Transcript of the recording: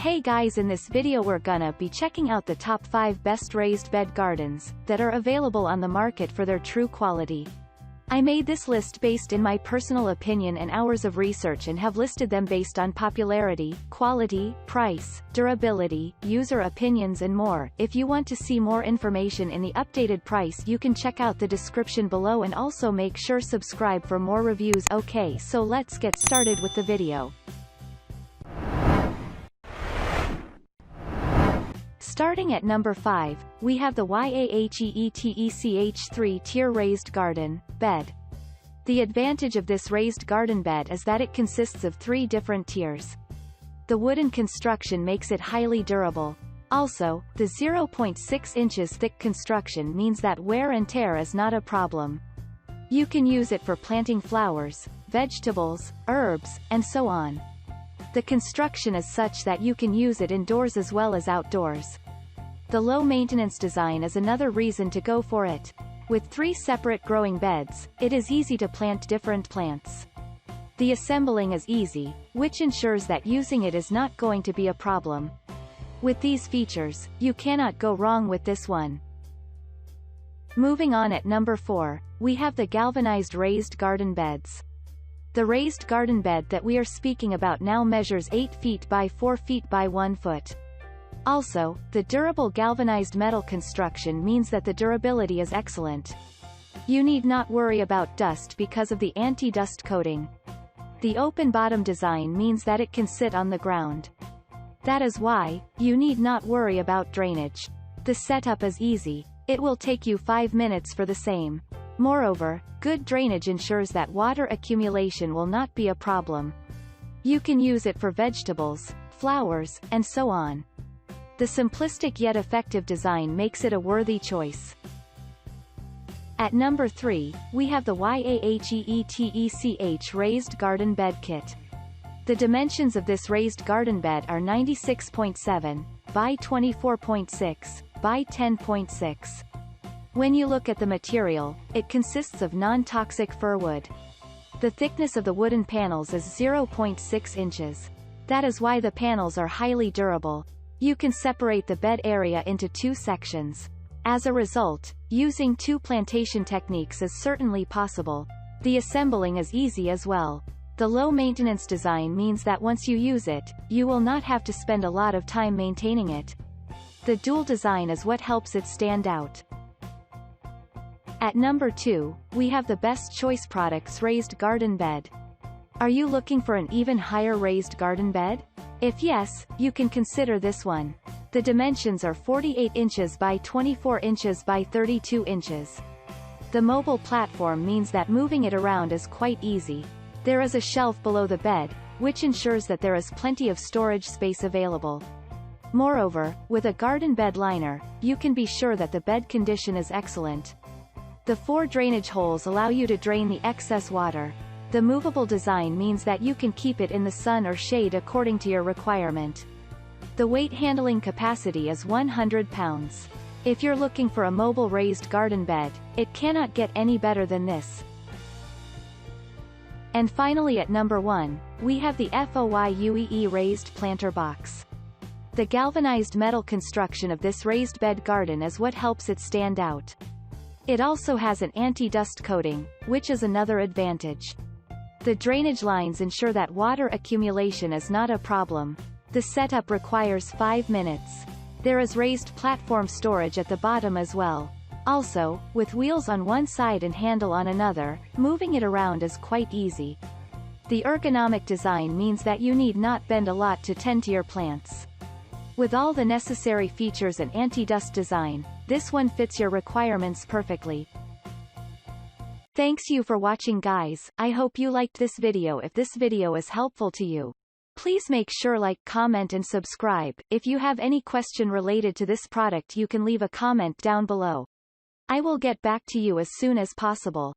Hey guys, in this video we're gonna be checking out the top 5 best raised bed gardens that are available on the market for their true quality. I made this list based in my personal opinion and hours of research and have listed them based on popularity, quality, price, durability, user opinions and more. If you want to see more information in the updated price, you can check out the description below and also make sure subscribe for more reviews. Okay, so let's get started with the video. Starting at number 5, we have the YAHEETECH 3-tier raised garden bed. The advantage of this raised garden bed is that it consists of 3 different tiers. The wooden construction makes it highly durable. Also, the 0.6 inches thick construction means that wear and tear is not a problem. You can use it for planting flowers, vegetables, herbs, and so on. The construction is such that you can use it indoors as well as outdoors. The low-maintenance design is another reason to go for it. With 3 separate growing beds, it is easy to plant different plants. The assembling is easy, which ensures that using it is not going to be a problem. With these features, you cannot go wrong with this one. Moving on at number 4, we have the galvanized raised garden beds. The raised garden bed that we are speaking about now measures 8 feet by 4 feet by 1 foot. Also, the durable galvanized metal construction means that the durability is excellent. You need not worry about dust because of the anti-dust coating. The open bottom design means that it can sit on the ground. That is why, you need not worry about drainage. The setup is easy. It will take you 5 minutes for the same. Moreover, good drainage ensures that water accumulation will not be a problem. You can use it for vegetables, flowers, and so on. The simplistic yet effective design makes it a worthy choice. At number 3, we have the YAHEETECH raised garden bed kit. The dimensions of this raised garden bed are 96.7 by 24.6 by 10.6. When you look at the material, it consists of non-toxic fir wood. The thickness of the wooden panels is 0.6 inches. That is why the panels are highly durable. You can separate the bed area into 2 sections. As a result, using 2 plantation techniques is certainly possible. The assembling is easy as well. The low-maintenance design means that once you use it, you will not have to spend a lot of time maintaining it. The dual design is what helps it stand out. At number 2, we have the Best Choice Products raised garden bed. Are you looking for an even higher raised garden bed? If yes, you can consider this one. The dimensions are 48 inches by 24 inches by 32 inches. The mobile platform means that moving it around is quite easy. There is a shelf below the bed, which ensures that there is plenty of storage space available. Moreover, with a garden bed liner, you can be sure that the bed condition is excellent. The 4 drainage holes allow you to drain the excess water. The movable design means that you can keep it in the sun or shade according to your requirement. The weight handling capacity is 100 pounds. If you're looking for a mobile raised garden bed, it cannot get any better than this. And finally at number 1, we have the FOYUEE raised planter box. The galvanized metal construction of this raised bed garden is what helps it stand out. It also has an anti-dust coating, which is another advantage. The drainage lines ensure that water accumulation is not a problem. The setup requires 5 minutes. There is raised platform storage at the bottom as well. Also, with wheels on one side and handle on another, moving it around is quite easy. The ergonomic design means that you need not bend a lot to tend to your plants. With all the necessary features and anti-dust design, this one fits your requirements perfectly. Thanks you for watching guys. I hope you liked this video. If this video is helpful to you, please make sure like, comment and subscribe. If you have any question related to this product you can leave a comment down below. I will get back to you as soon as possible.